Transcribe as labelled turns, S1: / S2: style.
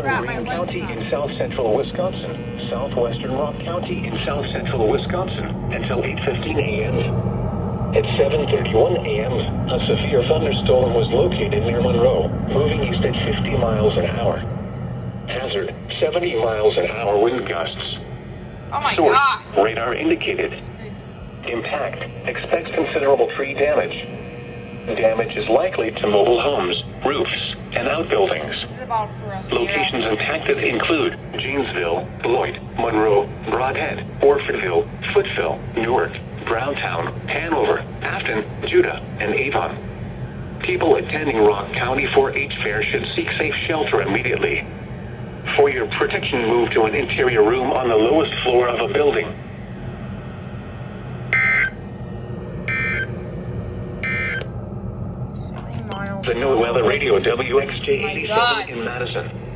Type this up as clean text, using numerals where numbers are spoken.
S1: southern Greene County in south-central Wisconsin, southwestern Rock County in south-central Wisconsin until 8:15 a.m. At 7:31 a.m., a severe thunderstorm was located near Monroe, moving east at 50 miles an hour. Hazard, 70 miles an hour wind gusts.
S2: Oh my
S1: Source,
S2: God.
S1: radar indicated. Impact, expects considerable tree damage. Damage is likely to mobile homes, roofs, and outbuildings.
S2: This is about for us.
S1: Locations
S2: Yes.
S1: impacted include Janesville, Beloit, Monroe, Brodhead, Orfordville, Footville, Newark, Browntown, Hanover, Afton, Judah, and Avon. People attending Rock County 4-H Fair should seek safe shelter immediately. For your protection, move to an interior room on the lowest floor of a building. The NOAA Weather Radio WXJ 87 in Madison.